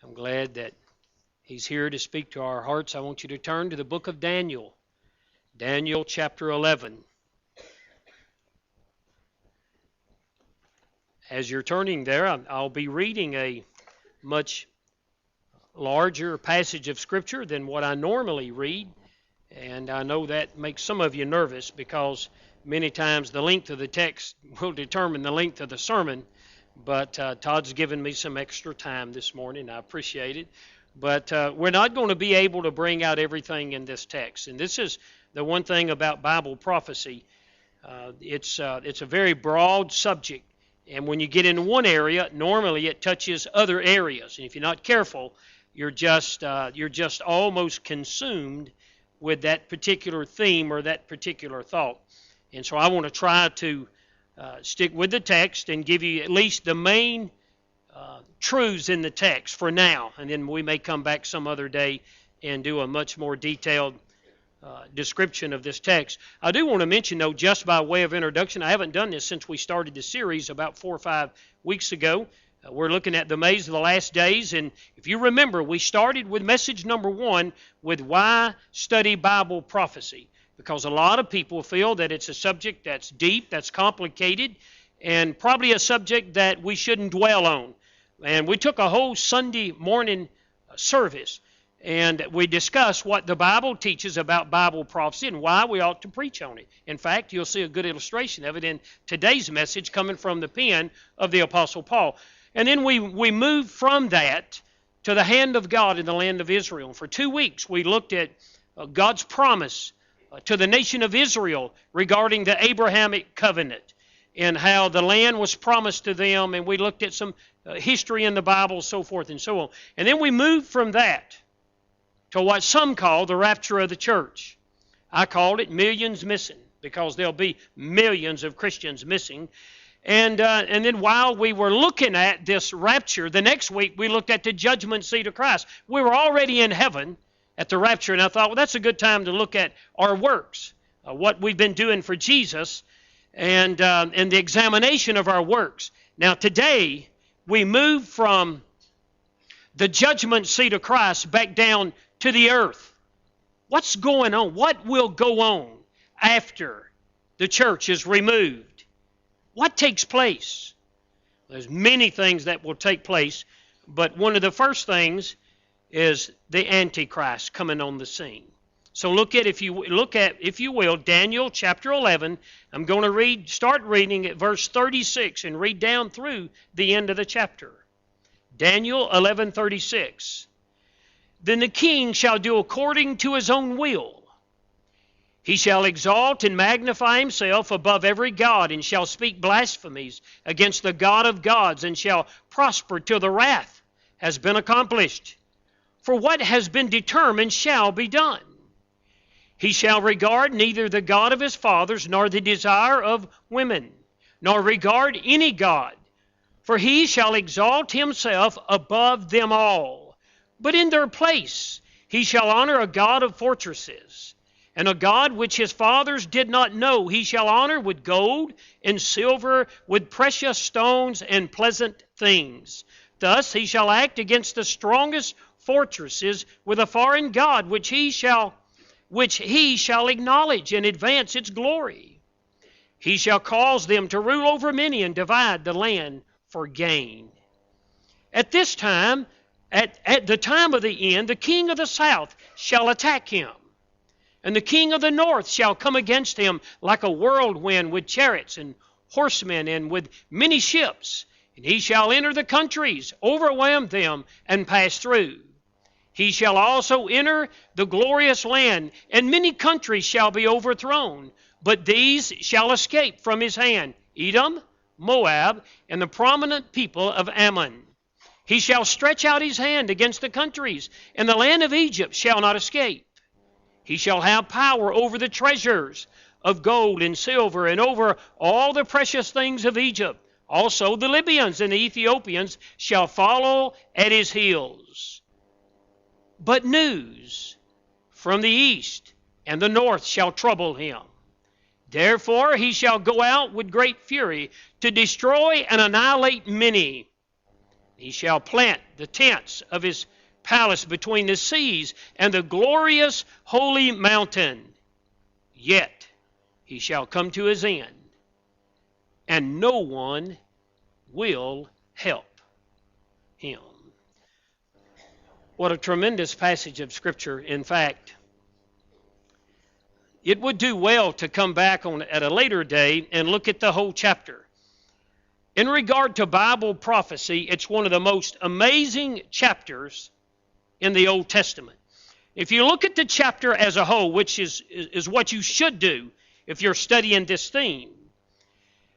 I'm glad that He's here to speak to our hearts. I want you to turn to the book of Daniel, Daniel chapter 11. As you're turning there, I'll be reading a much larger passage of Scripture than what I normally read. And I know that makes some of you nervous because many times the length of the text will determine the length of the sermon. But Todd's given me some extra time this morning. I appreciate it. But we're not going to be able to bring out everything in this text. And this is the one thing about Bible prophecy. It's a very broad subject. And when you get in one area, normally it touches other areas. And if you're not careful, you're just almost consumed with that particular theme or that particular thought. And so I want to try to stick with the text and give you at least the main truths in the text for now, and then we may come back some other day and do a much more detailed description of this text. I do want to mention, though, just by way of introduction, I haven't done this since we started the series about 4 or 5 weeks ago. We're looking at the maze of the last days, and if you remember, we started with message number 1 with why study Bible prophecy, because a lot of people feel that it's a subject that's deep, that's complicated, and probably a subject that we shouldn't dwell on. And we took a whole Sunday morning service, and we discussed what the Bible teaches about Bible prophecy and why we ought to preach on it. In fact, you'll see a good illustration of it in today's message coming from the pen of the Apostle Paul. And then we moved from that to the hand of God in the land of Israel. And for 2 weeks, we looked at God's promise to the nation of Israel regarding the Abrahamic covenant and how the land was promised to them, and we looked at some history in the Bible, so forth and so on. And then we moved from that to what some call the rapture of the church. I called it millions missing, because there'll be millions of Christians missing. And then while we were looking at this rapture, the next week we looked at the judgment seat of Christ. We were already in heaven at the rapture, and I thought, well, that's a good time to look at our works, what we've been doing for Jesus, and the examination of our works. Now today, we move from the judgment seat of Christ back down to the earth. What's going on? What will go on after the church is removed? What takes place? There's many things that will take place, but one of the first things is the Antichrist coming on the scene. So look at, if you will, Daniel chapter 11. I'm going to start reading at verse 36 and read down through the end of the chapter. Daniel 11:36. Then the king shall do according to his own will. He shall exalt and magnify himself above every god, and shall speak blasphemies against the God of gods, and shall prosper till the wrath has been accomplished. For what has been determined shall be done. He shall regard neither the God of his fathers, nor the desire of women, nor regard any god. For he shall exalt himself above them all. But in their place he shall honor a God of fortresses, and a God which his fathers did not know he shall honor with gold and silver, with precious stones and pleasant things. Thus he shall act against the strongest fortresses with a foreign God, which he shall acknowledge and advance its glory. He shall cause them to rule over many and divide the land for gain. At this time, at the time of the end, the king of the south shall attack him, and the king of the north shall come against him like a whirlwind with chariots and horsemen and with many ships. And he shall enter the countries, overwhelm them, and pass through. He shall also enter the glorious land, and many countries shall be overthrown, but these shall escape from his hand: Edom, Moab, and the prominent people of Ammon. He shall stretch out his hand against the countries, and the land of Egypt shall not escape. He shall have power over the treasures of gold and silver, and over all the precious things of Egypt. Also the Libyans and the Ethiopians shall follow at his heels. But news from the east and the north shall trouble him. Therefore he shall go out with great fury to destroy and annihilate many. He shall plant the tents of his palace between the seas and the glorious holy mountain. Yet he shall come to his end, and no one will help him. What a tremendous passage of Scripture. In fact, it would do well to come back at a later day and look at the whole chapter. In regard to Bible prophecy, it's one of the most amazing chapters in the Old Testament. If you look at the chapter as a whole, which is what you should do if you're studying this theme,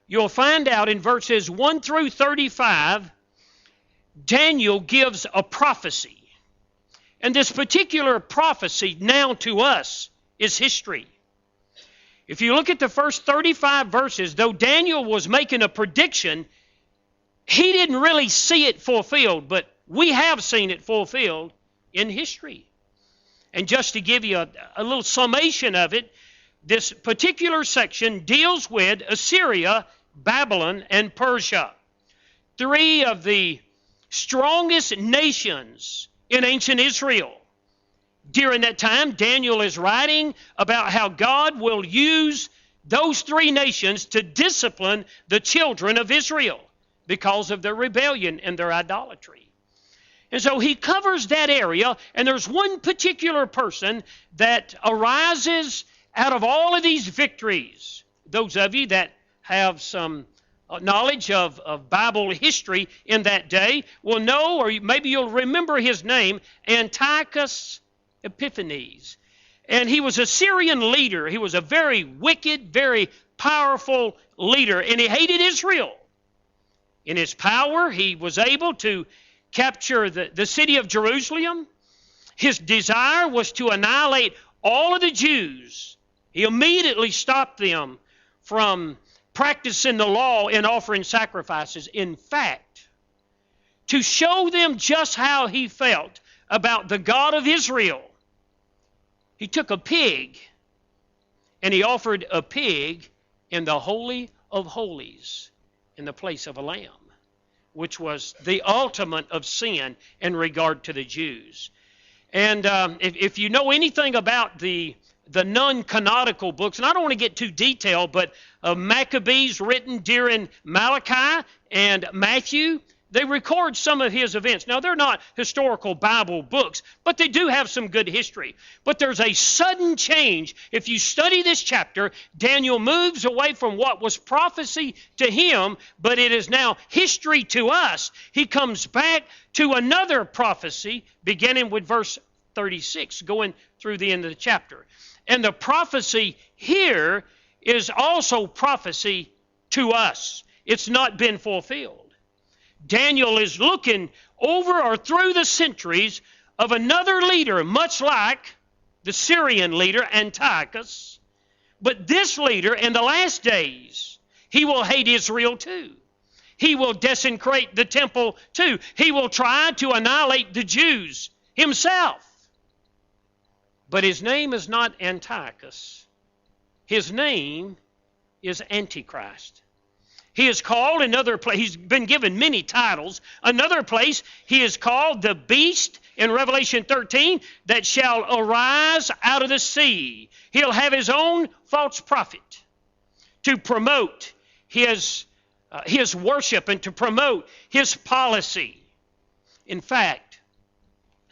you'll find out in verses 1 through 35, Daniel gives a prophecy. And this particular prophecy now to us is history. If you look at the first 35 verses, though Daniel was making a prediction, he didn't really see it fulfilled, but we have seen it fulfilled in history. And just to give you a little summation of it, this particular section deals with Assyria, Babylon, and Persia, three of the strongest nations in ancient Israel. During that time, Daniel is writing about how God will use those three nations to discipline the children of Israel because of their rebellion and their idolatry. And so he covers that area, and there's one particular person that arises out of all of these victories. Those of you that have some knowledge of Bible history in that day will know, or maybe you'll remember his name, Antiochus Epiphanes. And he was a Syrian leader. He was a very wicked, very powerful leader, and he hated Israel. In his power, he was able to capture the city of Jerusalem. His desire was to annihilate all of the Jews. He immediately stopped them from practicing the law and offering sacrifices. In fact, to show them just how he felt about the God of Israel, he took a pig and he offered a pig in the Holy of Holies in the place of a lamb, which was the ultimate of sin in regard to the Jews. And if you know anything about the non-canonical books, and I don't want to get too detailed, but Maccabees written during Malachi and Matthew, they record some of his events. Now, they're not historical Bible books, but they do have some good history. But there's a sudden change. If you study this chapter, Daniel moves away from what was prophecy to him, but it is now history to us. He comes back to another prophecy, beginning with verse 36, going through the end of the chapter. And the prophecy here is also prophecy to us. It's not been fulfilled. Daniel is looking over or through the centuries of another leader, much like the Syrian leader, Antiochus. But this leader, in the last days, he will hate Israel too. He will desecrate the temple too. He will try to annihilate the Jews himself. But his name is not Antiochus. His name is Antichrist. He is called another place. He's been given many titles. Another place, he is called the beast in Revelation 13 that shall arise out of the sea. He'll have his own false prophet to promote his worship and to promote his policy. In fact,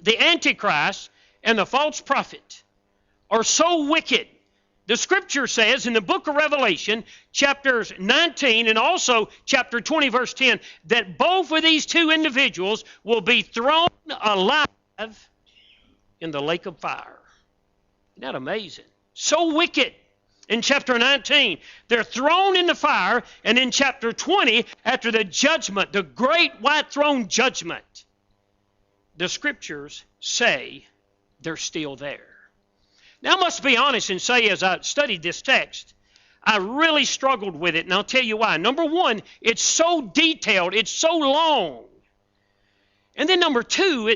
the Antichrist and the false prophet are so wicked. The Scripture says in the book of Revelation, chapters 19 and also chapter 20, verse 10, that both of these two individuals will be thrown alive in the lake of fire. Isn't that amazing? So wicked. In chapter 19, they're thrown in the fire, and in chapter 20, after the judgment, the great white throne judgment, the Scriptures say they're still there. Now, I must be honest and say, as I studied this text, I really struggled with it, and I'll tell you why. Number one, it's so detailed, it's so long. And then number two,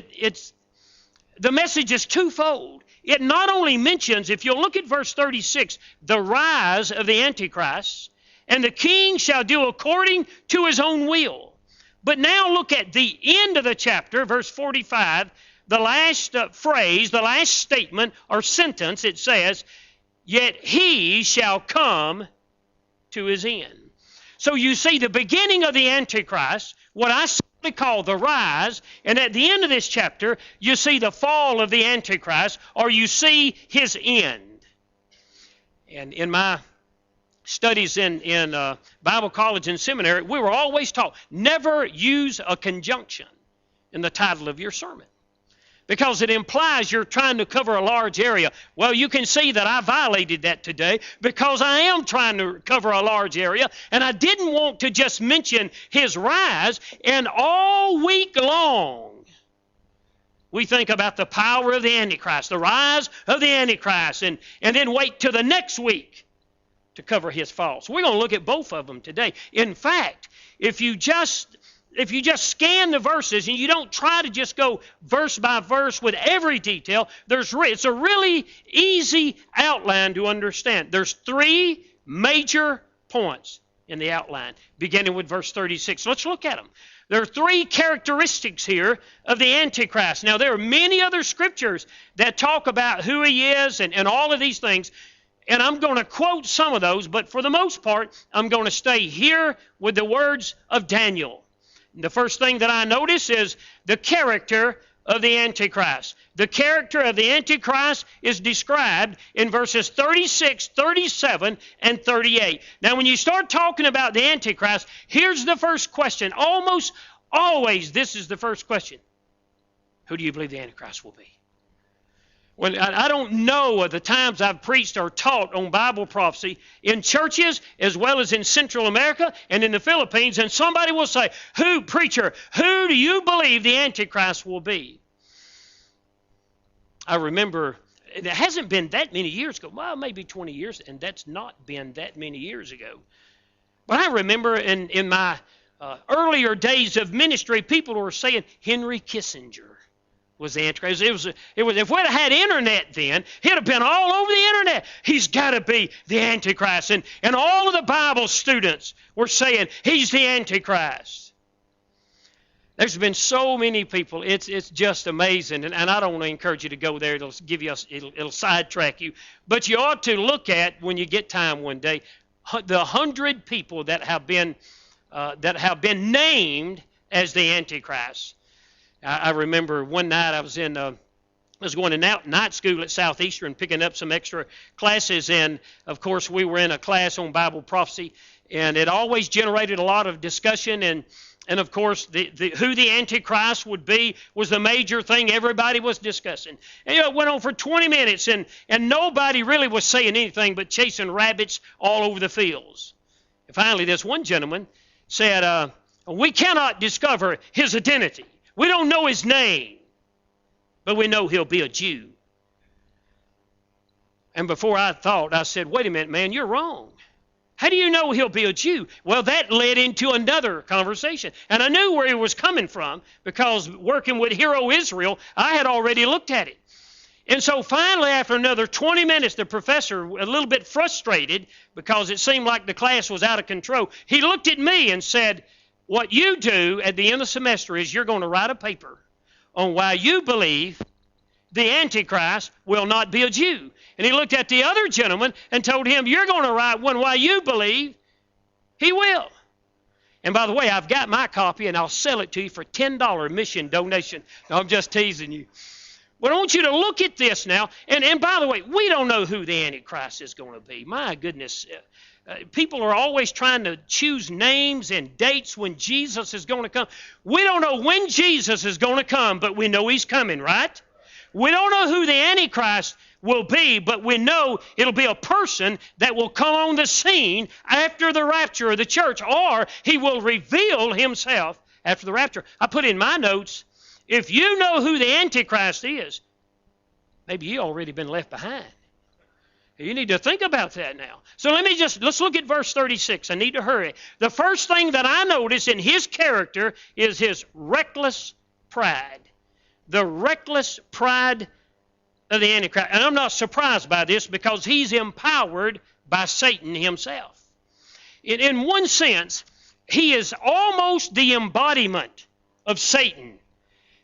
the message is twofold. It not only mentions, if you'll look at verse 36, the rise of the Antichrist, and the king shall do according to his own will. But now look at the end of the chapter, verse 45, the last phrase, the last statement or sentence. It says, "Yet he shall come to his end." So you see the beginning of the Antichrist, what I simply call the rise, and at the end of this chapter, you see the fall of the Antichrist, or you see his end. And in my studies in Bible college and seminary, we were always taught, never use a conjunction in the title of your sermon, because it implies you're trying to cover a large area. Well, you can see that I violated that today, because I am trying to cover a large area, and I didn't want to just mention his rise. And all week long, we think about the power of the Antichrist, the rise of the Antichrist, and then wait till the next week to cover his fall. So we're going to look at both of them today. In fact, if you just scan the verses and you don't try to just go verse by verse with every detail, it's a really easy outline to understand. There's 3 major points in the outline, beginning with verse 36. Let's look at them. There are 3 characteristics here of the Antichrist. Now, there are many other scriptures that talk about who he is and all of these things, and I'm going to quote some of those, but for the most part, I'm going to stay here with the words of Daniel. The first thing that I notice is the character of the Antichrist. The character of the Antichrist is described in verses 36, 37, and 38. Now, when you start talking about the Antichrist, here's the first question. Almost always, this is the first question. Who do you believe the Antichrist will be? Well, I don't know of the times I've preached or taught on Bible prophecy in churches as well as in Central America and in the Philippines, and somebody will say, preacher, who do you believe the Antichrist will be? I remember, it hasn't been that many years ago, well, maybe 20 years, and that's not been that many years ago. But I remember in my earlier days of ministry, people were saying Henry Kissinger was the Antichrist. It was if we'd have had internet then, he'd have been all over the internet. He's got to be the Antichrist. And all of the Bible students were saying he's the Antichrist. There's been so many people. It's just amazing. And I don't want to encourage you to go there. It'll sidetrack you. But you ought to look at, when you get time one day, the 100 people that have been named as the Antichrist. I remember one night I was going to night school at Southeastern, picking up some extra classes, and of course we were in a class on Bible prophecy, and it always generated a lot of discussion, and of course who the Antichrist would be was the major thing everybody was discussing. And it went on for 20 minutes, and nobody really was saying anything but chasing rabbits all over the fields. And finally, this one gentleman said, "We cannot discover his identity. We don't know his name, but we know he'll be a Jew." And before I thought, I said, "Wait a minute, man, you're wrong. How do you know he'll be a Jew?" Well, that led into another conversation. And I knew where he was coming from, because working with Hero Israel, I had already looked at it. And so finally, after another 20 minutes, the professor, a little bit frustrated because it seemed like the class was out of control, he looked at me and said, "What you do at the end of the semester is you're going to write a paper on why you believe the Antichrist will not be a Jew." And he looked at the other gentleman and told him, "You're going to write one why you believe he will." And by the way, I've got my copy, and I'll sell it to you for $10 mission donation. No, I'm just teasing you. But I want you to look at this now. And by the way, we don't know who the Antichrist is going to be. My goodness. People are always trying to choose names and dates when Jesus is going to come. We don't know when Jesus is going to come, but we know he's coming, right? We don't know who the Antichrist will be, but we know it'll be a person that will come on the scene after the rapture of the church, or he will reveal himself after the rapture. I put in my notes, if you know who the Antichrist is, maybe you've already been left behind. You need to think about that now. So let's look at verse 36. I need to hurry. The first thing that I notice in his character is his reckless pride. The reckless pride of the Antichrist. And I'm not surprised by this, because he's empowered by Satan himself. In one sense, he is almost the embodiment of Satan.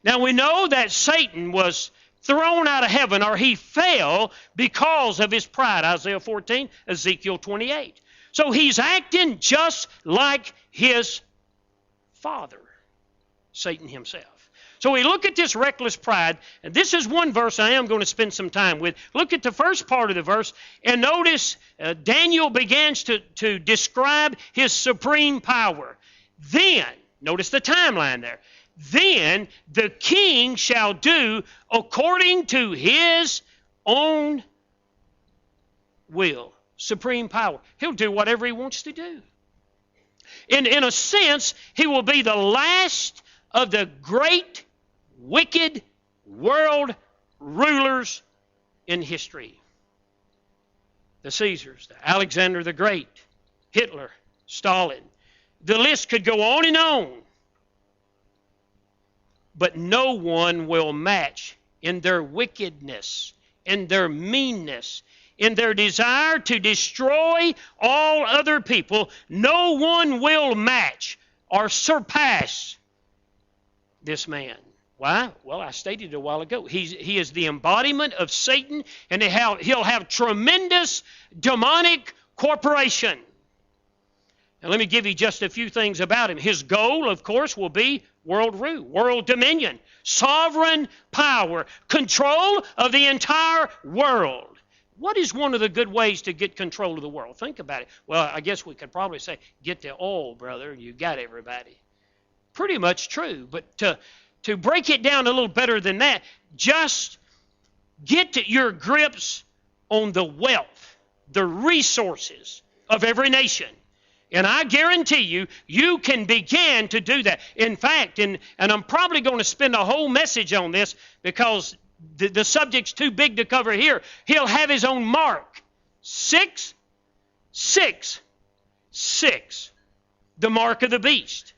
Now we know that Satan was thrown out of heaven, or he fell because of his pride. Isaiah 14, Ezekiel 28. So he's acting just like his father, Satan himself. So we look at this reckless pride, and this is one verse I am going to spend some time with. Look at the first part of the verse, and notice Daniel begins to describe his supreme power. Then, notice the timeline there. Then the king shall do according to his own will. Supreme power. He'll do whatever he wants to do. In a sense, he will be the last of the great, wicked world rulers in history. The Caesars, the Alexander the Great, Hitler, Stalin. The list could go on and on. But no one will match in their wickedness, in their meanness, in their desire to destroy all other people. No one will match or surpass this man. Why? Well, I stated a while ago. He is the embodiment of Satan, and he'll have tremendous demonic corporation. Now, let me give you just a few things about him. His goal, of course, will be world rule, world dominion, sovereign power, control of the entire world. What is one of the good ways to get control of the world? Think about it. Well, I guess we could probably say, get the oil, brother, you got everybody. Pretty much true, but to break it down a little better than that, just get your grips on the wealth, the resources of every nation. And I guarantee you, you can begin to do that. In fact, and I'm probably going to spend a whole message on this because the subject's too big to cover here. He'll have his own mark. 666. The mark of the beast.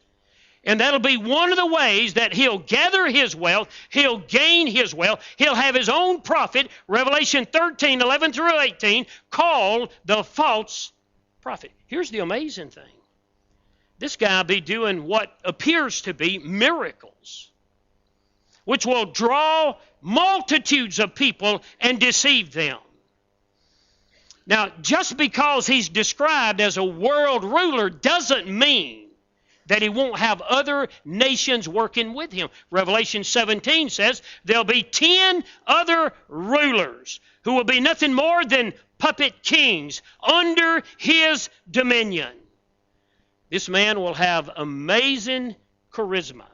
And that'll be one of the ways that he'll gather his wealth, he'll gain his wealth, he'll have his own prophet, Revelation 13, 11 through 18, called the false prophet. Here's the amazing thing. This guy will be doing what appears to be miracles, which will draw multitudes of people and deceive them. Now, just because he's described as a world ruler doesn't mean that he won't have other nations working with him. Revelation 17 says there'll be 10 other rulers who will be nothing more than puppet kings under his dominion. This man will have amazing charisma.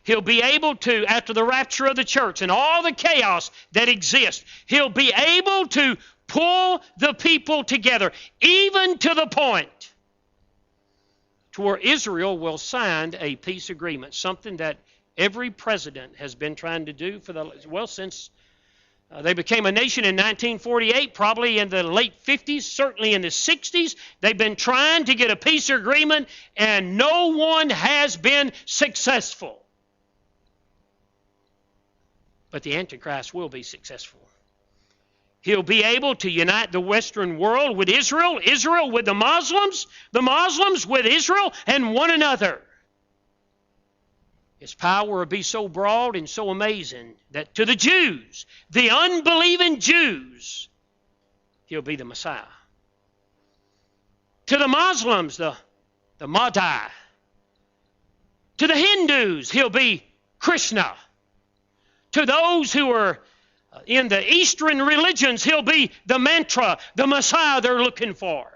He'll be able to, after the rapture of the church and all the chaos that exists, he'll be able to pull the people together, even to the point to where Israel will sign a peace agreement, something that every president has been trying to do since they became a nation in 1948, probably in the late 50s, certainly in the 60s. They've been trying to get a peace agreement, and no one has been successful. But the Antichrist will be successful. He'll be able to unite the Western world with Israel, Israel with the Muslims with Israel, and one another. His power will be so broad and so amazing that to the Jews, the unbelieving Jews, he'll be the Messiah. To the Muslims, the Mahdi. To the Hindus, he'll be Krishna. To those who are in the Eastern religions, he'll be the mantra, the Messiah they're looking for.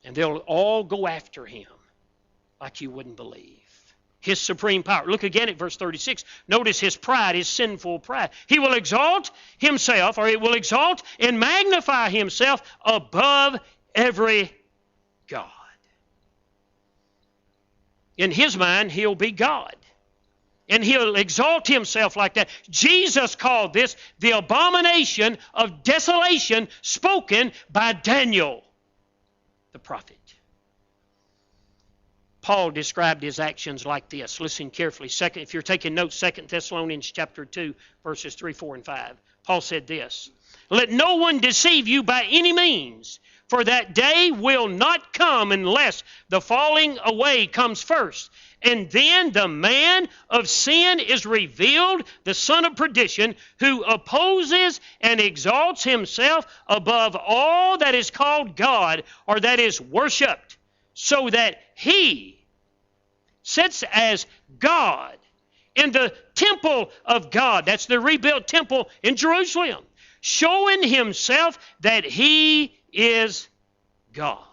And they'll all go after him like you wouldn't believe. His supreme power. Look again at verse 36. Notice his pride, his sinful pride. He will exalt himself, or it will exalt and magnify himself above every God. In his mind, he'll be God. And he'll exalt himself like that. Jesus called this the abomination of desolation spoken by Daniel, the prophet. Paul described his actions like this. Listen carefully. If you're taking notes, 2 Thessalonians chapter 2, verses 3, 4, and 5. Paul said this, "Let no one deceive you by any means, for that day will not come unless the falling away comes first. And then the man of sin is revealed, the son of perdition, who opposes and exalts himself above all that is called God or that is worshipped, so that he sits as God in the temple of God." That's the rebuilt temple in Jerusalem, showing himself that he is God.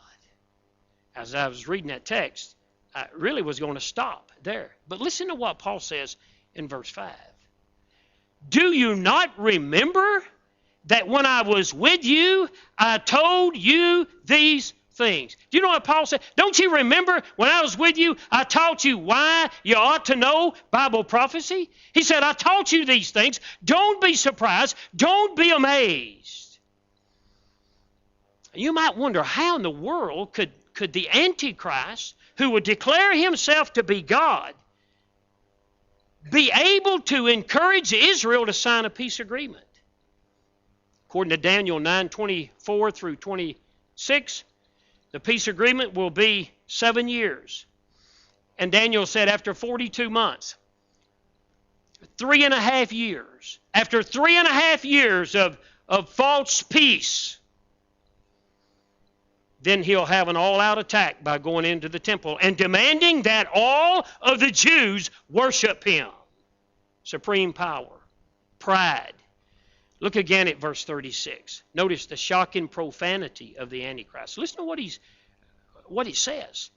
As I was reading that text, I really was going to stop there. But listen to what Paul says in verse 5. "Do you not remember that when I was with you, I told you these things?" Do you know what Paul said? Don't you remember when I was with you, I taught you why you ought to know Bible prophecy? He said, I taught you these things. Don't be surprised. Don't be amazed. You might wonder, how in the world could the Antichrist, who would declare himself to be God, be able to encourage Israel to sign a peace agreement? According to Daniel 9:24 through 26, the peace agreement will be 7 years. And Daniel said after 42 months, 3.5 years, after 3.5 years of false peace, then he'll have an all-out attack by going into the temple and demanding that all of the Jews worship him. Supreme power, pride. Look again at verse 36. Notice the shocking profanity of the Antichrist. Listen to what he says.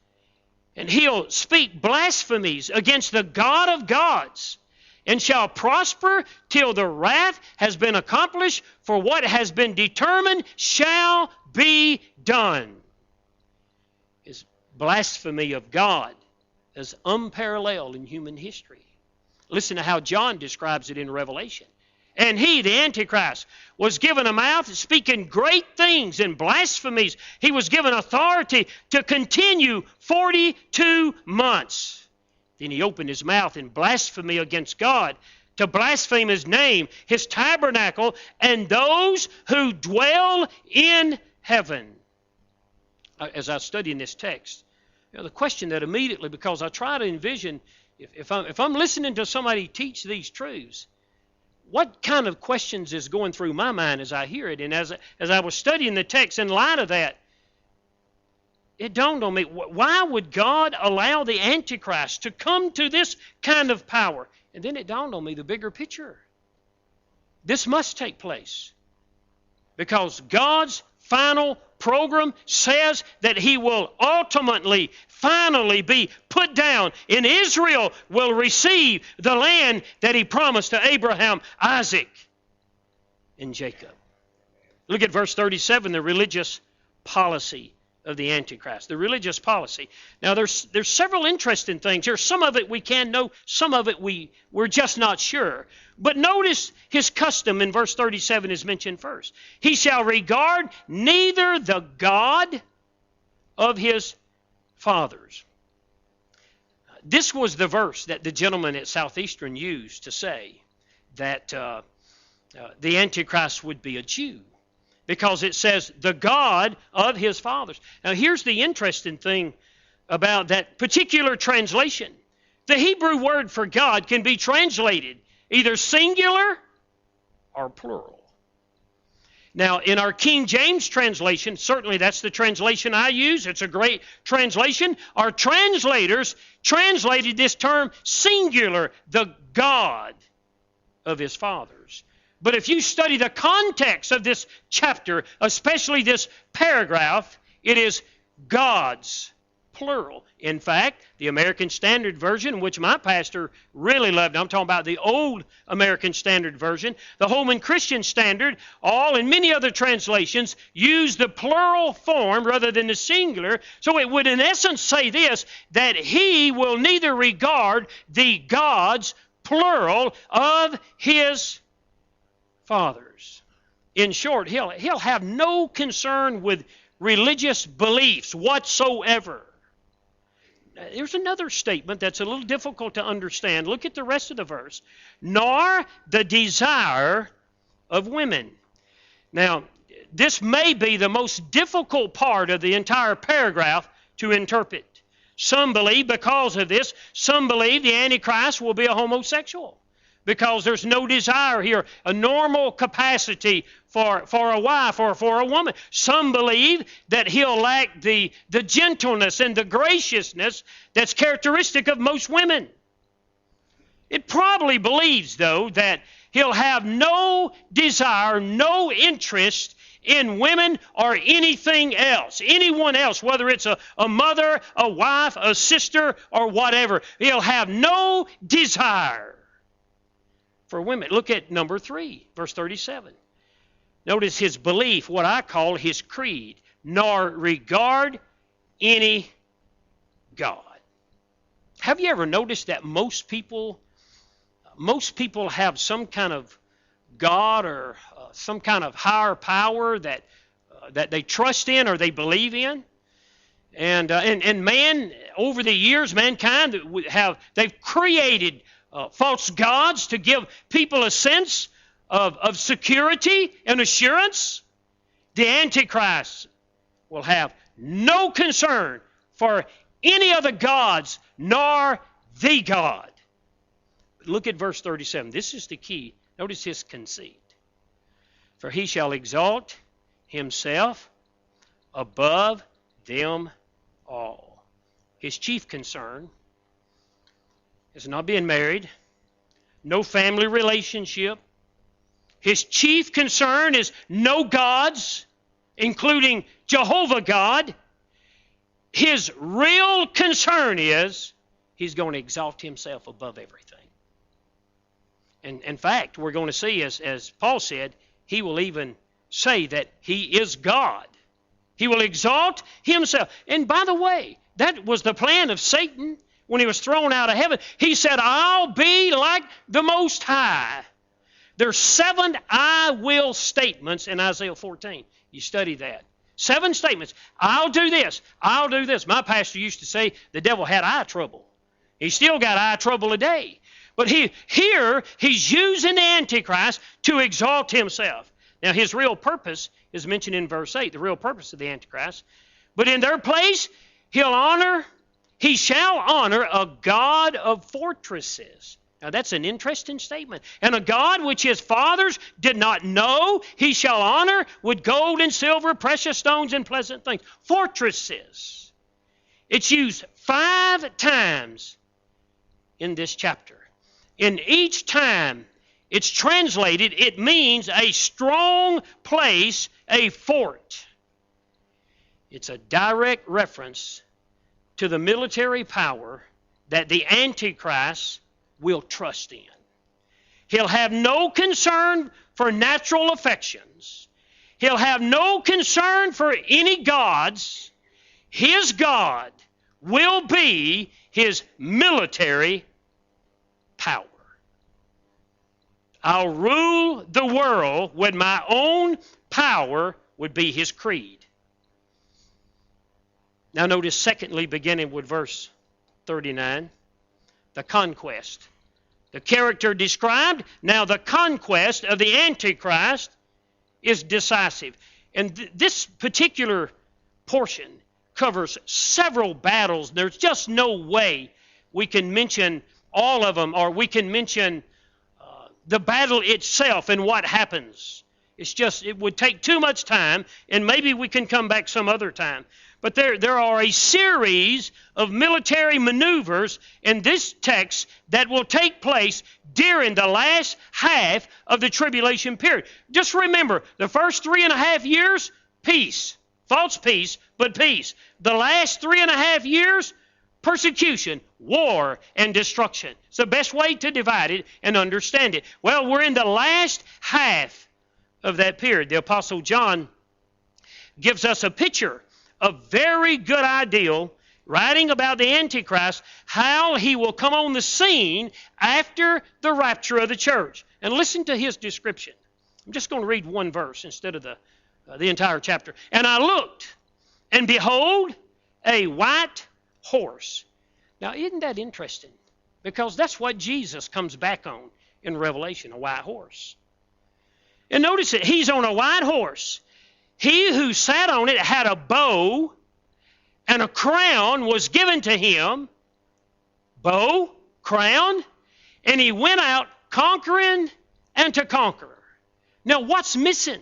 "And he'll speak blasphemies against the God of gods, and shall prosper till the wrath has been accomplished, for what has been determined shall be done." His blasphemy of God is unparalleled in human history. Listen to how John describes it in Revelation. "And he," the Antichrist, "was given a mouth speaking great things and blasphemies. He was given authority to continue 42 months. Then he opened his mouth in blasphemy against God, to blaspheme his name, his tabernacle, and those who dwell in heaven." As I study in this text, the question that immediately, because I try to envision, if I'm listening to somebody teach these truths, what kind of questions is going through my mind as I hear it? And as I was studying the text in light of that, it dawned on me, why would God allow the Antichrist to come to this kind of power? And then it dawned on me the bigger picture. This must take place, because God's final program says that he will ultimately, finally be put down, and Israel will receive the land that he promised to Abraham, Isaac, and Jacob. Look at verse 37, the religious policy of the Antichrist. The religious policy. Now there's several interesting things here. Some of it we can know, some of it we're just not sure. But notice his custom in verse 37 is mentioned first. "He shall regard neither the God of his fathers." This was the verse that the gentleman at Southeastern used to say that the Antichrist would be a Jew, because it says the God of his fathers. Now here's the interesting thing about that particular translation. The Hebrew word for God can be translated either singular or plural. Now in our King James translation, certainly that's the translation I use, it's a great translation, our translators translated this term singular, the God of his fathers. But if you study the context of this chapter, especially this paragraph, it is God's, plural. In fact, the American Standard Version, which my pastor really loved, I'm talking about the old American Standard Version, the Holman Christian Standard, all and many other translations use the plural form rather than the singular. So it would in essence say this, that he will neither regard the gods, plural, of his fathers. In short, he'll have no concern with religious beliefs whatsoever. There's another statement that's a little difficult to understand. Look at the rest of the verse. Nor the desire of women. Now, this may be the most difficult part of the entire paragraph to interpret. Some believe because of this, some believe the Antichrist will be a homosexual because there's no desire here, a normal capacity for a wife or for a woman. Some believe that he'll lack the gentleness and the graciousness that's characteristic of most women. It probably believes, though, that he'll have no desire, no interest in women or anything else, anyone else, whether it's a mother, a wife, a sister, or whatever. He'll have no desire for women. Look at number 3, verse 37. Notice his belief, what I call his creed, nor regard any God. Have you ever noticed that most people have some kind of God or some kind of higher power that they trust in or they believe in? And man, over the years, mankind they've created false gods to give people a sense of security and assurance. The Antichrist will have no concern for any other gods nor the God. Look at verse 37. This is the key. Notice his conceit. For he shall exalt himself above them all. His chief concern is not being married, no family relationship. His chief concern is no gods, including Jehovah God. His real concern is he's going to exalt himself above everything. And in fact, we're going to see, as Paul said, he will even say that he is God. He will exalt himself. And by the way, that was the plan of Satan when he was thrown out of heaven. He said, I'll be like the Most High. There's 7 I will statements in Isaiah 14. You study that. 7 statements. I'll do this. I'll do this. My pastor used to say the devil had eye trouble. He still got eye trouble today. But here, he's using the Antichrist to exalt himself. Now, his real purpose is mentioned in verse 8, the real purpose of the Antichrist. But in their place, he shall honor a God of fortresses. Now, that's an interesting statement. And a God which his fathers did not know, he shall honor with gold and silver, precious stones, and pleasant things. Fortresses. It's used 5 times in this chapter. In each time it's translated, it means a strong place, a fort. It's a direct reference to the military power that the Antichrist will trust in. He'll have no concern for natural affections. He'll have no concern for any gods. His God will be his military power. I'll rule the world with my own power would be his creed. Now notice, secondly, beginning with verse 39, the conquest. The character described, now the conquest of the Antichrist is decisive. And this particular portion covers several battles. There's just no way we can mention all of them, or we can mention the battle itself and what happens. It would take too much time, and maybe we can come back some other time. But there are a series of military maneuvers in this text that will take place during the last half of the tribulation period. Just remember, the first 3.5 years, peace. False peace, but peace. The last 3.5 years, persecution, war, and destruction. It's the best way to divide it and understand it. Well, we're in the last half of that period. The Apostle John gives us a picture, a very good ideal, writing about the Antichrist, how he will come on the scene after the rapture of the church. And listen to his description. I'm just going to read one verse instead of the entire chapter. And I looked, and behold, a white horse. Now, isn't that interesting? Because that's what Jesus comes back on in Revelation, a white horse. And notice that he's on a white horse. He who sat on it had a bow, and a crown was given to him. Bow, crown, and he went out conquering and to conquer. Now, what's missing?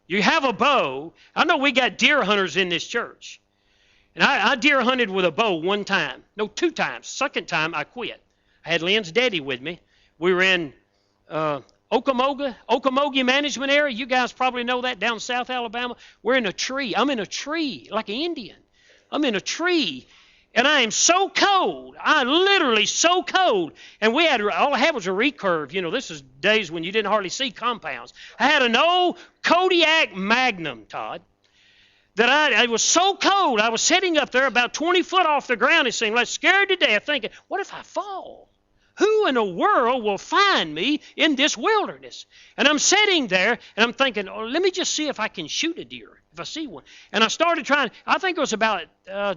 You have a bow. I know we got deer hunters in this church. And I deer hunted with a bow one time. No, 2 times. Second time, I quit. I had Lynn's daddy with me. We were in Okmulgee management area. You guys probably know that, down South Alabama. We're in a tree. I'm in a tree like an Indian. I'm in a tree. And I am so cold. I literally so cold. And we had, all I had was a recurve. You know, this is days when you didn't hardly see compounds. I had an old Kodiak Magnum, Todd, that I was so cold. I was sitting up there about 20 foot off the ground and saying, like, scared to death, thinking, what if I fall? Who in the world will find me in this wilderness? And I'm sitting there, and I'm thinking, oh, let me just see if I can shoot a deer, if I see one. And I started trying. I think it was about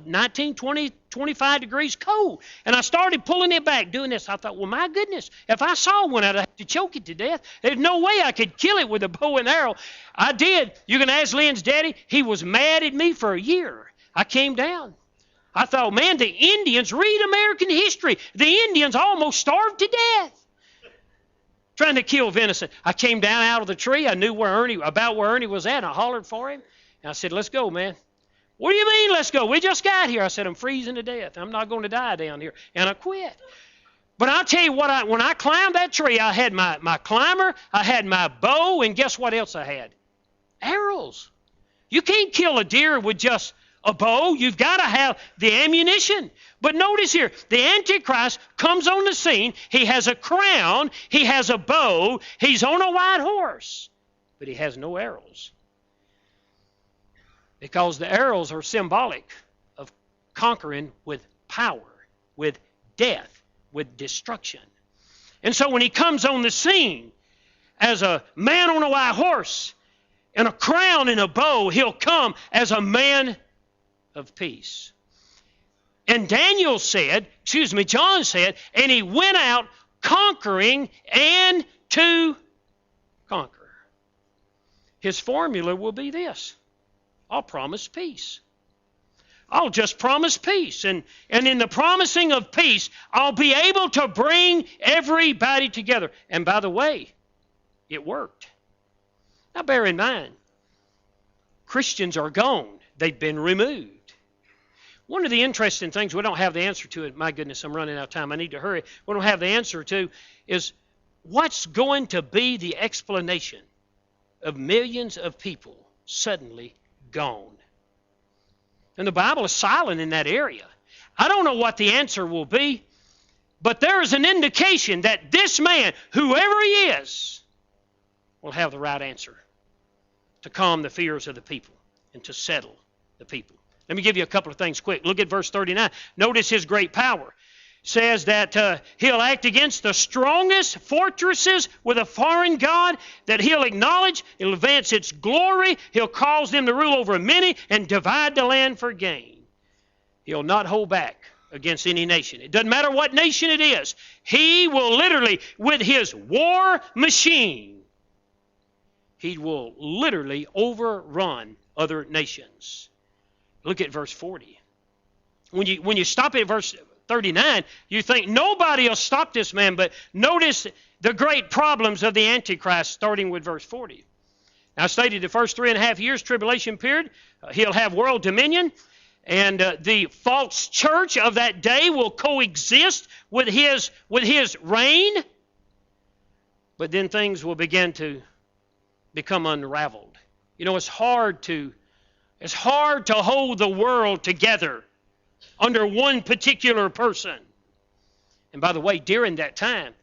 19, 20, 25 degrees cold. And I started pulling it back, doing this. I thought, well, my goodness, if I saw one, I'd have to choke it to death. There's no way I could kill it with a bow and arrow. I did. You can ask Lynn's daddy. He was mad at me for a year. I came down. I thought, man, the Indians, read American history. The Indians almost starved to death trying to kill venison. I came down out of the tree. I knew where Ernie was at, and I hollered for him. And I said, let's go, man. What do you mean, let's go? We just got here. I said, I'm freezing to death. I'm not going to die down here. And I quit. But I'll tell you what, when I climbed that tree, I had my climber, I had my bow, and guess what else I had? Arrows. You can't kill a deer with just a bow. You've got to have the ammunition. But notice here, the Antichrist comes on the scene. He has a crown. He has a bow. He's on a white horse. But he has no arrows. Because the arrows are symbolic of conquering with power, with death, with destruction. And so when he comes on the scene as a man on a white horse and a crown and a bow, he'll come as a man of peace. And John said, and he went out conquering and to conquer. His formula will be this: I'll promise peace. I'll just promise peace. And in the promising of peace, I'll be able to bring everybody together. And by the way, it worked. Now bear in mind, Christians are gone. They've been removed. One of the interesting things we don't have the answer to, my goodness, I'm running out of time. I need to hurry. We don't have the answer to is what's going to be the explanation of millions of people suddenly gone. And the Bible is silent in that area. I don't know what the answer will be, but there is an indication that this man, whoever he is, will have the right answer to calm the fears of the people and to settle the people. Let me give you a couple of things quick. Look at verse 39. Notice his great power. It says that he'll act against the strongest fortresses with a foreign god, that he'll acknowledge, he'll advance its glory, he'll cause them to rule over many and divide the land for gain. He'll not hold back against any nation. It doesn't matter what nation it is. He will literally, with his war machine, he will literally overrun other nations. Look at verse 40. When you stop at verse 39, you think nobody will stop this man, but notice the great problems of the Antichrist starting with verse 40. Now, I stated the first 3.5 years tribulation period, he'll have world dominion, and the false church of that day will coexist with his reign, but then things will begin to become unraveled. You know, it's hard to hold the world together under one particular person. And by the way, during that time,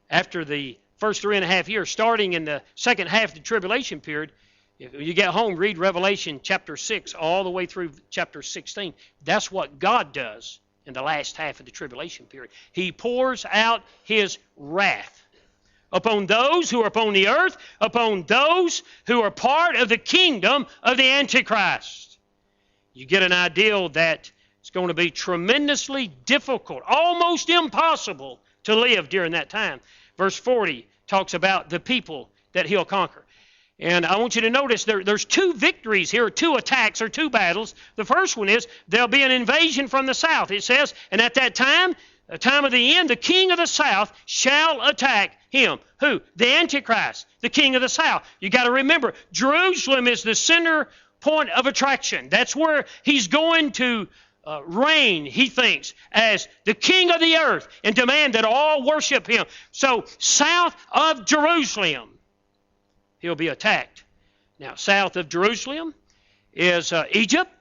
after the first 3.5 years, starting in the second half of the tribulation period, if you get home, read Revelation chapter 6 all the way through chapter 16. That's what God does in the last half of the tribulation period. He pours out his wrath upon those who are upon the earth, upon those who are part of the kingdom of the Antichrist. You get an idea that it's going to be tremendously difficult, almost impossible to live during that time. Verse 40 talks about the people that he'll conquer. And I want you to notice there's two victories here, two attacks or two battles. The first one is there'll be an invasion from the south. It says, and at that time, the time of the end, the king of the south shall attack him. Who? The Antichrist, the king of the south. You got to remember, Jerusalem is the center point of attraction. That's where he's going to reign, he thinks, as the king of the earth and demand that all worship him. So south of Jerusalem, he'll be attacked. Now, south of Jerusalem is Egypt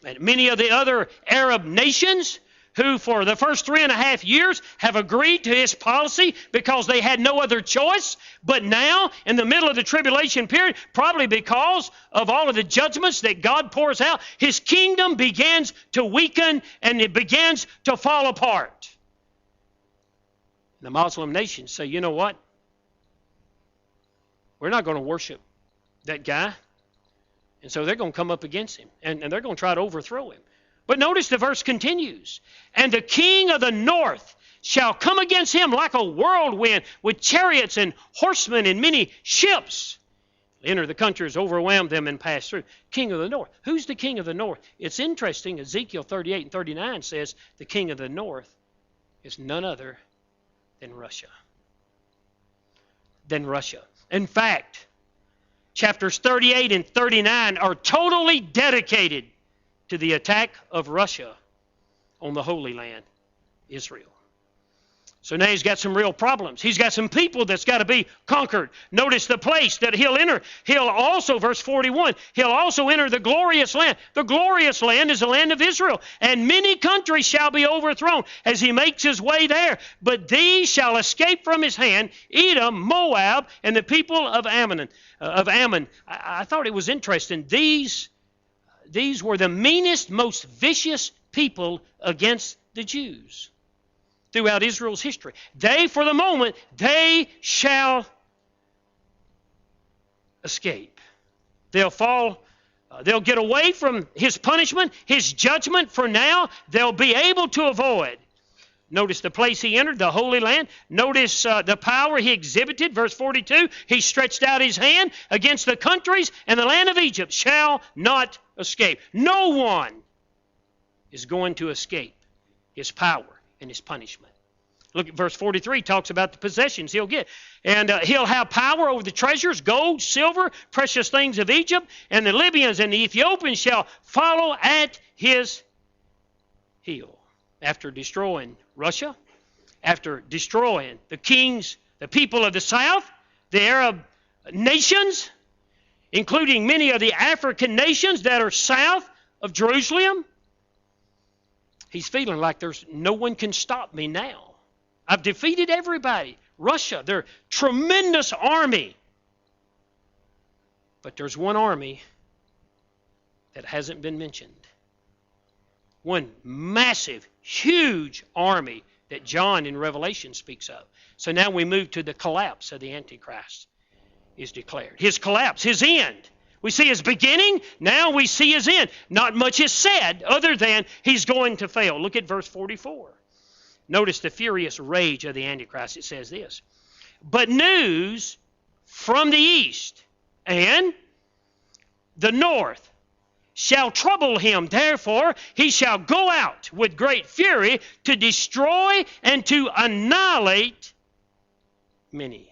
and many of the other Arab nations who for the first 3.5 years have agreed to his policy because they had no other choice. But now, in the middle of the tribulation period, probably because of all of the judgments that God pours out, his kingdom begins to weaken and it begins to fall apart. The Muslim nations say, you know what? We're not going to worship that guy. And so they're going to come up against him. And they're going to try to overthrow him. But notice the verse continues. And the king of the north shall come against him like a whirlwind with chariots and horsemen and many ships. Enter the countries, overwhelm them, and pass through. King of the north. Who's the king of the north? It's interesting. Ezekiel 38 and 39 says the king of the north is none other than Russia. In fact, chapters 38 and 39 are totally dedicated to the attack of Russia on the Holy Land, Israel. So now he's got some real problems. He's got some people that's got to be conquered. Notice the place that he'll enter. He'll also, verse 41, he'll also enter the glorious land. The glorious land is the land of Israel. And many countries shall be overthrown as he makes his way there. But these shall escape from his hand, Edom, Moab, and the people of Ammon. I thought it was interesting. These were the meanest, most vicious people against the Jews throughout Israel's history. They, for the moment, they shall escape. They'll fall, they'll get away from his punishment, his judgment for now. They'll be able to avoid. Notice the place he entered, the Holy Land. Notice the power he exhibited. Verse 42, he stretched out his hand against the countries, and the land of Egypt shall not escape. No one is going to escape his power and his punishment. Look at verse 43, talks about the possessions he'll get. And he'll have power over the treasures, gold, silver, precious things of Egypt, and the Libyans and the Ethiopians shall follow at his heel. After destroying Russia, after destroying the kings, the people of the south, the Arab nations, including many of the African nations that are south of Jerusalem, he's feeling like there's no one can stop me now. I've defeated everybody. Russia, their tremendous army. But there's one army that hasn't been mentioned. One massive, huge army that John in Revelation speaks of. So now we move to the collapse of the Antichrist is declared. His collapse, his end. We see his beginning, now we see his end. Not much is said other than he's going to fail. Look at verse 44. Notice the furious rage of the Antichrist. It says this, but news from the east and the north shall trouble him. Therefore, he shall go out with great fury to destroy and to annihilate many.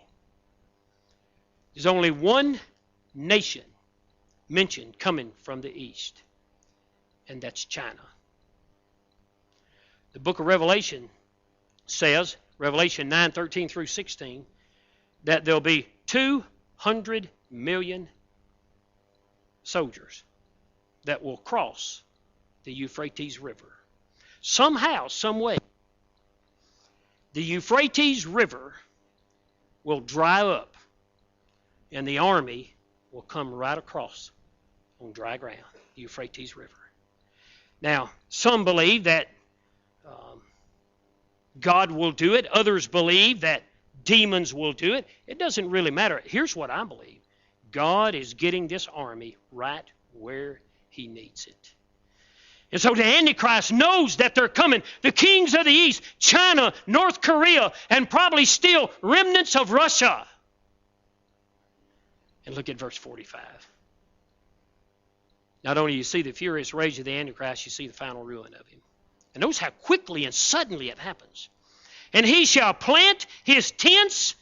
There's only one nation mentioned coming from the east, and that's China. The book of Revelation says, Revelation 9:13 through 16, that there'll be 200 million soldiers that will cross the Euphrates River. Somehow, some way, the Euphrates River will dry up and the army will come right across on dry ground, the Euphrates River. Now, some believe that God will do it. Others believe that demons will do it. It doesn't really matter. Here's what I believe. God is getting this army right where he needs it. And so the Antichrist knows that they're coming. The kings of the east, China, North Korea, and probably still remnants of Russia. And look at verse 45. Not only you see the furious rage of the Antichrist, you see the final ruin of him. And notice how quickly and suddenly it happens. And he shall plant his tents,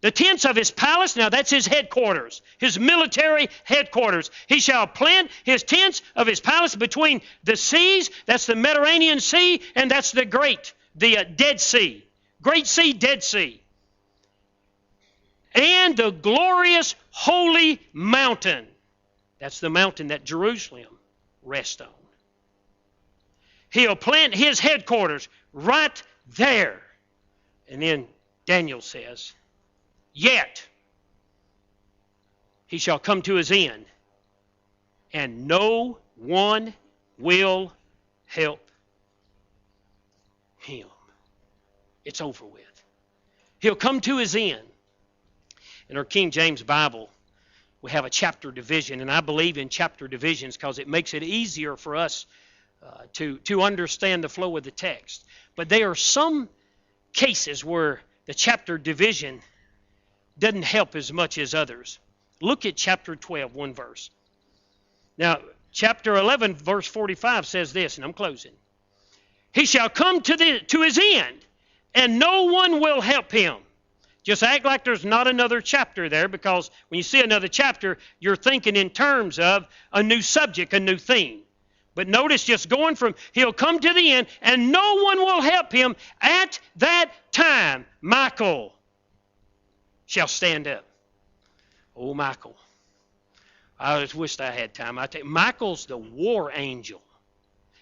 the tents of his palace. Now that's his headquarters, his military headquarters. He shall plant his tents of his palace between the seas. That's the Mediterranean Sea, and that's the Dead Sea. Great Sea, Dead Sea. And the glorious holy mountain. That's the mountain that Jerusalem rests on. He'll plant his headquarters right there. And then Daniel says, yet he shall come to his end, and no one will help him. It's over with. He'll come to his end. In our King James Bible, we have a chapter division, and I believe in chapter divisions because it makes it easier for us to understand the flow of the text. But there are some cases where the chapter division doesn't help as much as others. Look at chapter 12, one verse. Now, chapter 11, verse 45 says this, and I'm closing. He shall come to his end, and no one will help him. Just act like there's not another chapter there, because when you see another chapter, you're thinking in terms of a new subject, a new theme. But notice just going from, he'll come to the end, and no one will help him. At that time, Michael shall stand up. Oh, Michael. I just wished I had time. I tell you, Michael's the war angel.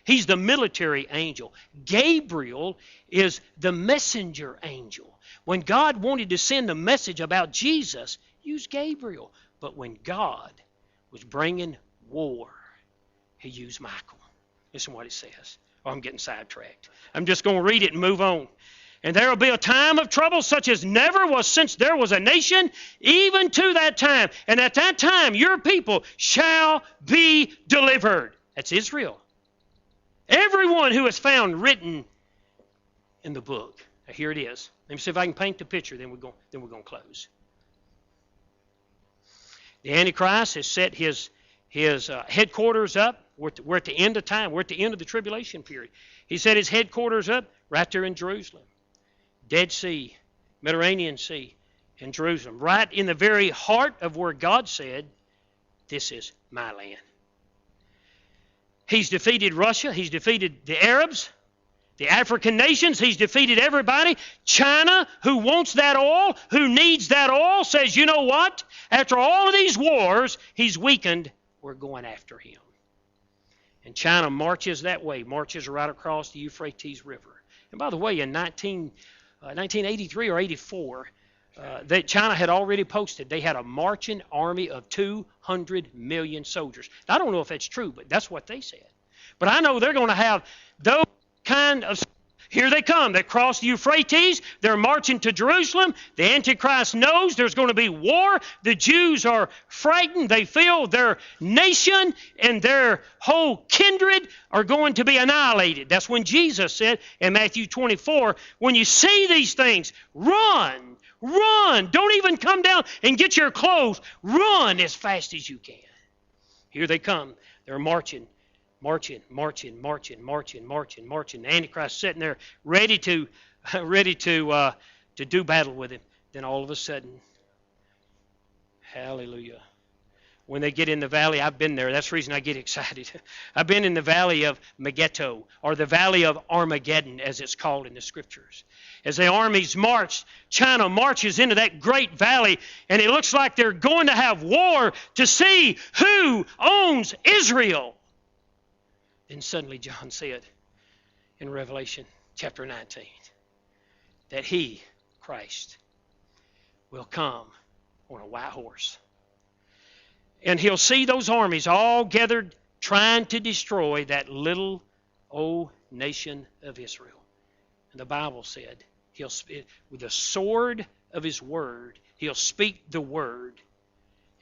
He's the military angel. Gabriel is the messenger angel. When God wanted to send a message about Jesus, he used Gabriel. But when God was bringing war, he used Michael. Listen to what it says. Oh, I'm getting sidetracked. I'm just going to read it and move on. And there will be a time of trouble such as never was since there was a nation, even to that time. And at that time, your people shall be delivered. That's Israel. Everyone who is found written in the book. Now, here it is. Let me see if I can paint the picture, then we're going to close. The Antichrist has set his headquarters up. We're at the end of time. We're at the end of the tribulation period. He set his headquarters up right there in Jerusalem. Dead Sea, Mediterranean Sea, in Jerusalem. Right in the very heart of where God said, this is my land. He's defeated Russia. He's defeated the Arabs, the African nations. He's defeated everybody. China, who wants that oil, who needs that oil, says, you know what? After all of these wars, he's weakened. We're going after him. And China marches that way, marches right across the Euphrates River. And by the way, in 1983 or 84, China had already posted they had a marching army of 200 million soldiers. Now, I don't know if that's true, but that's what they said. But I know they're going to have those kind of... Here they come. They cross the Euphrates. They're marching to Jerusalem. The Antichrist knows there's going to be war. The Jews are frightened. They feel their nation and their whole kindred are going to be annihilated. That's when Jesus said in Matthew 24, when you see these things, run. Run. Don't even come down and get your clothes. Run as fast as you can. Here they come. They're marching. The Antichrist sitting there ready to do battle with him. Then all of a sudden, hallelujah. When they get in the valley, I've been there. That's the reason I get excited. I've been in the valley of Megiddo, or the valley of Armageddon, as it's called in the scriptures. As the armies march, China marches into that great valley, and it looks like they're going to have war to see who owns Israel. Then suddenly John said in Revelation chapter 19 that he, Christ, will come on a white horse. And he'll see those armies all gathered trying to destroy that little old nation of Israel. And the Bible said he'll speak with the sword of his word. He'll speak the word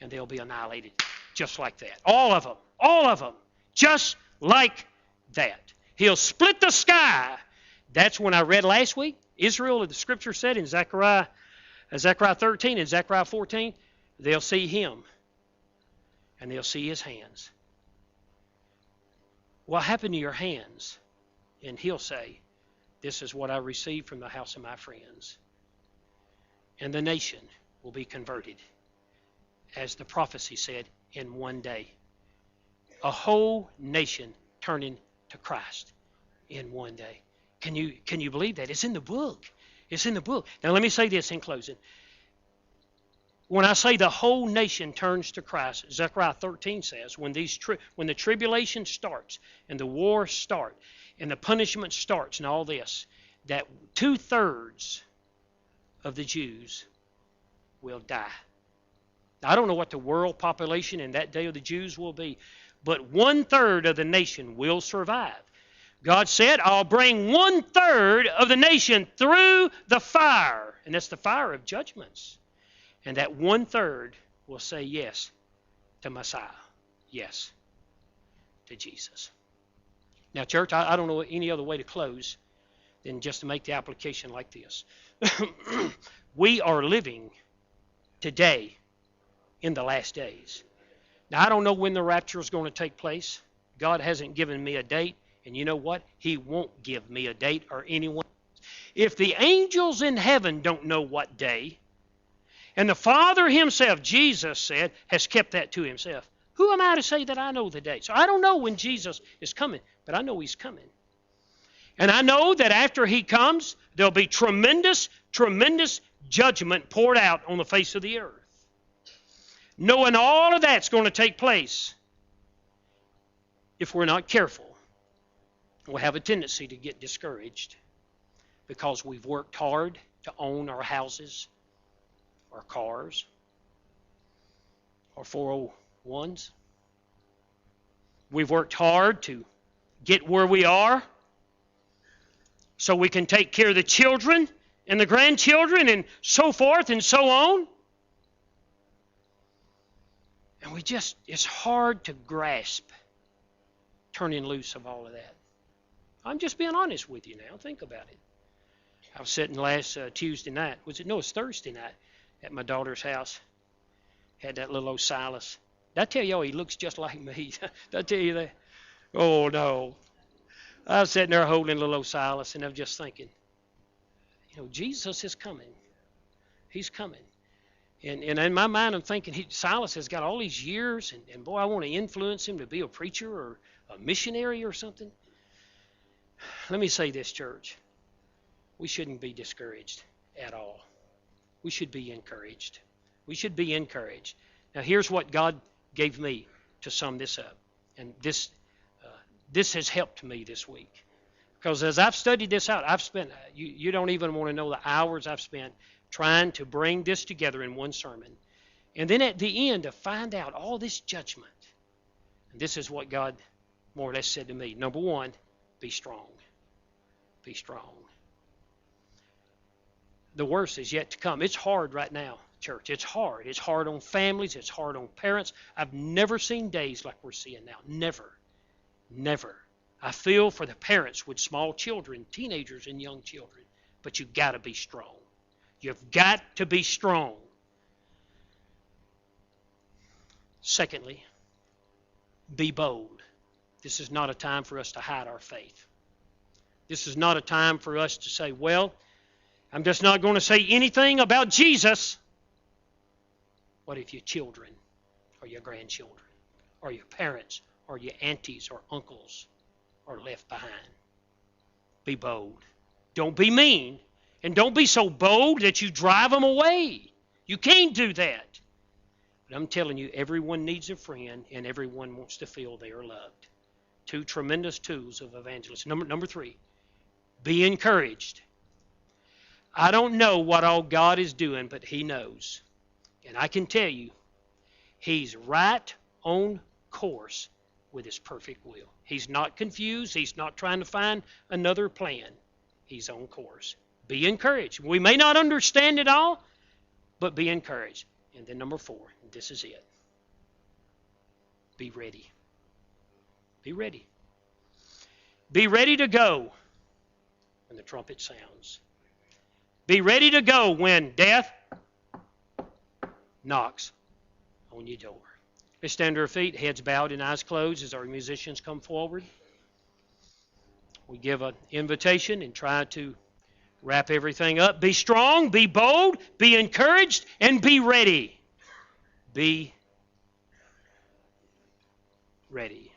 and they'll be annihilated just like that. All of them, just like that. He'll split the sky. That's when I read last week, Israel, the scripture said in Zechariah 13 and Zechariah 14, they'll see him and they'll see his hands. What happened to your hands? And he'll say, this is what I received from the house of my friends. And the nation will be converted, as the prophecy said, in one day. A whole nation turning to Christ in one day. Can you believe that? It's in the book. It's in the book. Now let me say this in closing. When I say the whole nation turns to Christ, Zechariah 13 says, when the tribulation starts and the war starts and the punishment starts and all this, that 2/3 of the Jews will die. Now, I don't know what the world population in that day of the Jews will be, but 1/3 of the nation will survive. God said, I'll bring 1/3 of the nation through the fire, and that's the fire of judgments. And that 1/3 will say yes to Messiah. Yes to Jesus. Now, church, I don't know any other way to close than just to make the application like this. We are living today in the last days. Now, I don't know when the rapture is going to take place. God hasn't given me a date. And you know what? He won't give me a date or anyone. If the angels in heaven don't know what day, and the Father himself, Jesus said, has kept that to himself, who am I to say that I know the date? So I don't know when Jesus is coming, but I know he's coming. And I know that after he comes, there'll be tremendous, tremendous judgment poured out on the face of the earth. Knowing all of that's going to take place, if we're not careful, we'll have a tendency to get discouraged because we've worked hard to own our houses, our cars, our 401s. We've worked hard to get where we are so we can take care of the children and the grandchildren and so forth and so on. And it's hard to grasp turning loose of all of that. I'm just being honest with you now. Think about it. I was sitting last Tuesday night. It's Thursday night at my daughter's house. Had that little old Silas. Did I tell y'all he looks just like me? Did I tell you that? Oh, no. I was sitting there holding little old Silas, and I'm just thinking, Jesus is coming. He's coming. And in my mind, I'm thinking, Silas has got all these years, and boy, I want to influence him to be a preacher or a missionary or something. Let me say this, church. We shouldn't be discouraged at all. We should be encouraged. We should be encouraged. Now, here's what God gave me to sum this up. And this has helped me this week. Because as I've studied this out, I've spent, you don't even want to know the hours I've spent trying to bring this together in one sermon. And then at the end to find out all this judgment. And this is what God more or less said to me. Number one, be strong. Be strong. The worst is yet to come. It's hard right now, church. It's hard. It's hard on families. It's hard on parents. I've never seen days like we're seeing now. Never. Never. I feel for the parents with small children, teenagers and young children. But you've got to be strong. You've got to be strong. Secondly, be bold. This is not a time for us to hide our faith. This is not a time for us to say, well, I'm just not going to say anything about Jesus. What if your children or your grandchildren or your parents or your aunties or uncles are left behind? Be bold. Don't be mean. And don't be so bold that you drive them away. You can't do that. But I'm telling you, everyone needs a friend and everyone wants to feel they are loved. Two tremendous tools of evangelism. Number three, be encouraged. I don't know what all God is doing, but He knows. And I can tell you, He's right on course with His perfect will. He's not confused. He's not trying to find another plan. He's on course. Be encouraged. We may not understand it all, but be encouraged. And then number four, and this is it. Be ready. Be ready. Be ready to go when the trumpet sounds. Be ready to go when death knocks on your door. Let's stand to our feet, heads bowed and eyes closed as our musicians come forward. We give an invitation and try to wrap everything up. Be strong, be bold, be encouraged, and be ready. Be ready.